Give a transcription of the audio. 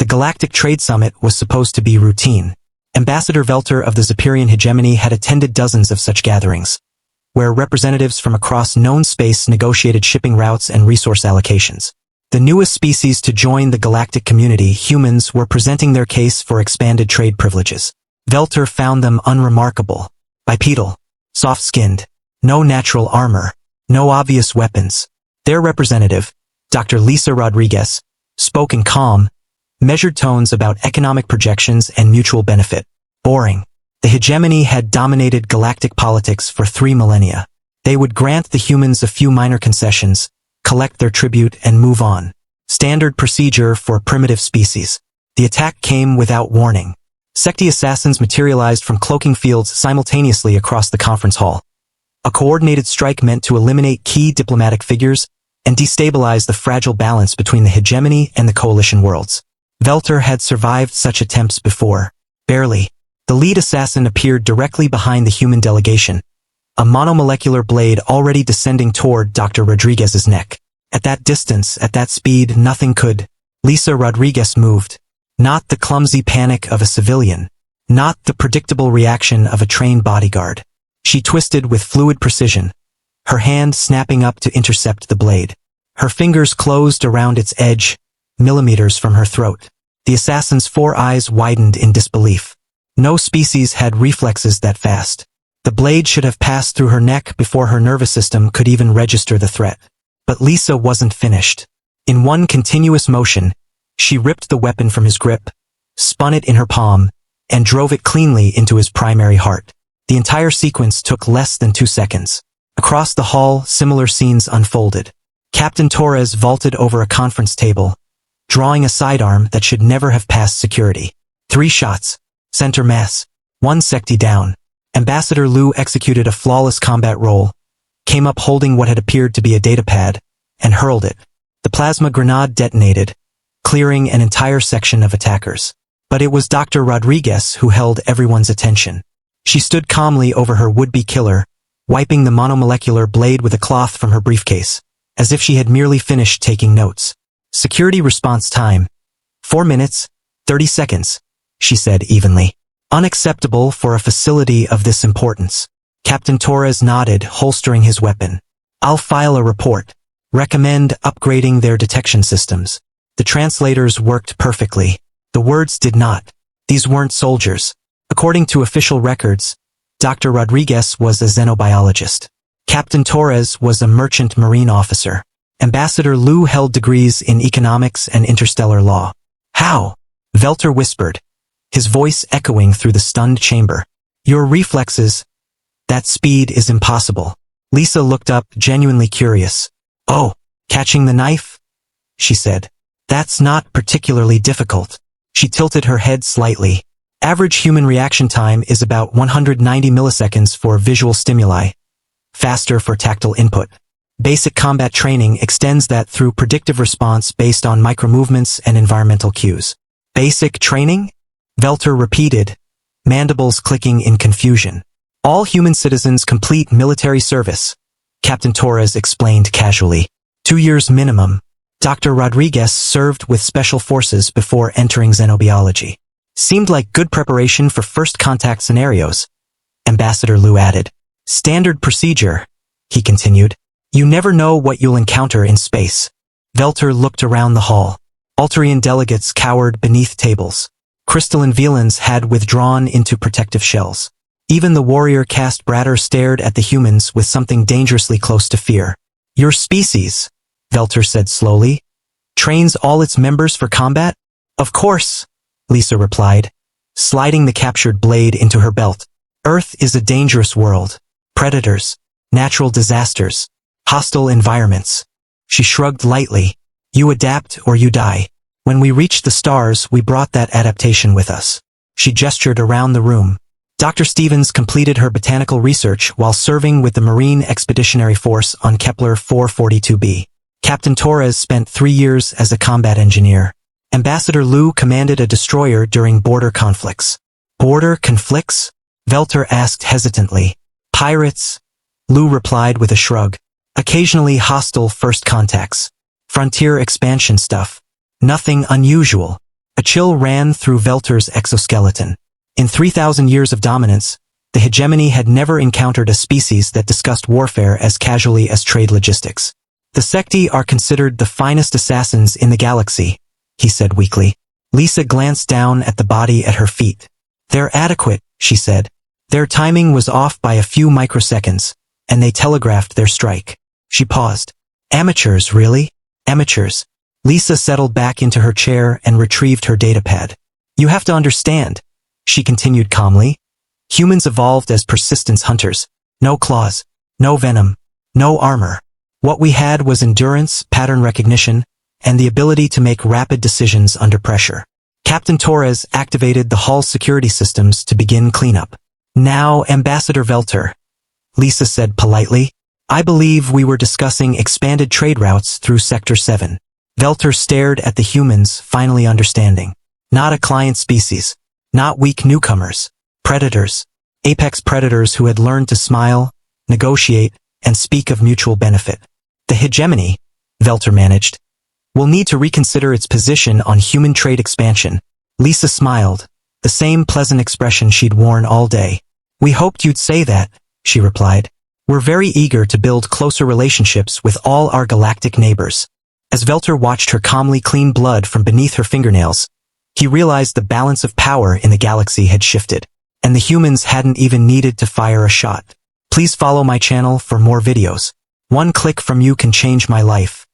Galactic Trade Summit was supposed to be routine. Ambassador Velter of the Zepyrian hegemony had attended dozens of such gatherings, where representatives from across known space negotiated shipping routes and resource allocations. The newest species to join the galactic community, humans, were presenting their case for expanded trade privileges. Velter found them unremarkable. Bipedal, soft-skinned, no natural armor, no obvious weapons. Their representative, Dr. Lisa Rodriguez, spoke in calm, measured tones about economic projections and mutual benefit. Boring. The hegemony had dominated galactic politics for 3 millennia. They would grant the humans a few minor concessions, collect their tribute, and move on. Standard procedure for a primitive species. The attack came without warning. Secti assassins materialized from cloaking fields simultaneously across the conference hall. A coordinated strike meant to eliminate key diplomatic figures and destabilize the fragile balance between the hegemony and the coalition worlds. Velter had survived such attempts before. Barely. The lead assassin appeared directly behind the human delegation, a monomolecular blade already descending toward Dr. Rodriguez's neck. At that distance, at that speed, nothing could. Lisa Rodriguez moved. Not the clumsy panic of a civilian. Not the predictable reaction of a trained bodyguard. She twisted with fluid precision, her hand snapping up to intercept the blade. Her fingers closed around its edge, millimeters from her throat. The assassin's 4 eyes widened in disbelief. No species had reflexes that fast. The blade should have passed through her neck before her nervous system could even register the threat. But Lisa wasn't finished. In one continuous motion, she ripped the weapon from his grip, spun it in her palm, and drove it cleanly into his primary heart. The entire sequence took less than 2 seconds. Across the hall, similar scenes unfolded. Captain Torres vaulted over a conference table, drawing a sidearm that should never have passed security. 3 shots. Center mass. 1 secti down. Ambassador Liu executed a flawless combat roll, came up holding what had appeared to be a datapad, and hurled it. The plasma grenade detonated, clearing an entire section of attackers. But it was Dr. Rodriguez who held everyone's attention. She stood calmly over her would-be killer, wiping the monomolecular blade with a cloth from her briefcase, as if she had merely finished taking notes. Security response time. 4 minutes, 30 seconds, she said evenly. Unacceptable for a facility of this importance. Captain Torres nodded, holstering his weapon. I'll file a report. Recommend upgrading their detection systems. The translators worked perfectly. The words did not. These weren't soldiers. According to official records, Dr. Rodriguez was a xenobiologist. Captain Torres was a merchant marine officer. Ambassador Liu held degrees in economics and interstellar law. How? Velter whispered, his voice echoing through the stunned chamber. Your reflexes. That speed is impossible. Lisa looked up, genuinely curious. Oh, catching the knife? She said. That's not particularly difficult. She tilted her head slightly. Average human reaction time is about 190 milliseconds for visual stimuli. Faster for tactile input. Basic combat training extends that through predictive response based on micromovements and environmental cues. Basic training? Velter repeated, mandibles clicking in confusion. All human citizens complete military service, Captain Torres explained casually. 2 years minimum. Dr. Rodriguez served with special forces before entering xenobiology. Seemed like good preparation for first contact scenarios, Ambassador Liu added. Standard procedure, he continued. You never know what you'll encounter in space. Velter looked around the hall. Alterian delegates cowered beneath tables. Crystalline Velans had withdrawn into protective shells. Even the warrior caste Bratter stared at the humans with something dangerously close to fear. Your species, Velter said slowly, trains all its members for combat? Of course, Lisa replied, sliding the captured blade into her belt. Earth is a dangerous world. Predators, natural disasters, hostile environments. She shrugged lightly. You adapt or you die. When we reached the stars, we brought that adaptation with us. She gestured around the room. Dr. Stevens completed her botanical research while serving with the Marine Expeditionary Force on Kepler 442b. Captain Torres spent 3 years as a combat engineer. Ambassador Liu commanded a destroyer during border conflicts. Border conflicts? Velter asked hesitantly. Pirates? Liu replied with a shrug. Occasionally hostile first contacts. Frontier expansion stuff. Nothing unusual. A chill ran through Velter's exoskeleton. In 3,000 years of dominance, the hegemony had never encountered a species that discussed warfare as casually as trade logistics. The Secti are considered the finest assassins in the galaxy, he said weakly. Lisa glanced down at the body at her feet. They're adequate, she said. Their timing was off by a few microseconds, and they telegraphed their strike. She paused. Amateurs, really? Amateurs. Lisa settled back into her chair and retrieved her datapad. You have to understand, she continued calmly. Humans evolved as persistence hunters. No claws, no venom, no armor. What we had was endurance, pattern recognition, and the ability to make rapid decisions under pressure. Captain Torres activated the hull security systems to begin cleanup. Now, Ambassador Velter, Lisa said politely, I believe we were discussing expanded trade routes through Sector 7. Velter stared at the humans, finally understanding. Not a client species. Not weak newcomers. Predators. Apex predators who had learned to smile, negotiate, and speak of mutual benefit. The hegemony, Velter managed, will need to reconsider its position on human trade expansion. Lisa smiled, the same pleasant expression she'd worn all day. We hoped you'd say that, she replied. We're very eager to build closer relationships with all our galactic neighbors. As Velter watched her calmly clean blood from beneath her fingernails, he realized the balance of power in the galaxy had shifted, and the humans hadn't even needed to fire a shot. Please follow my channel for more videos. One click from you can change my life.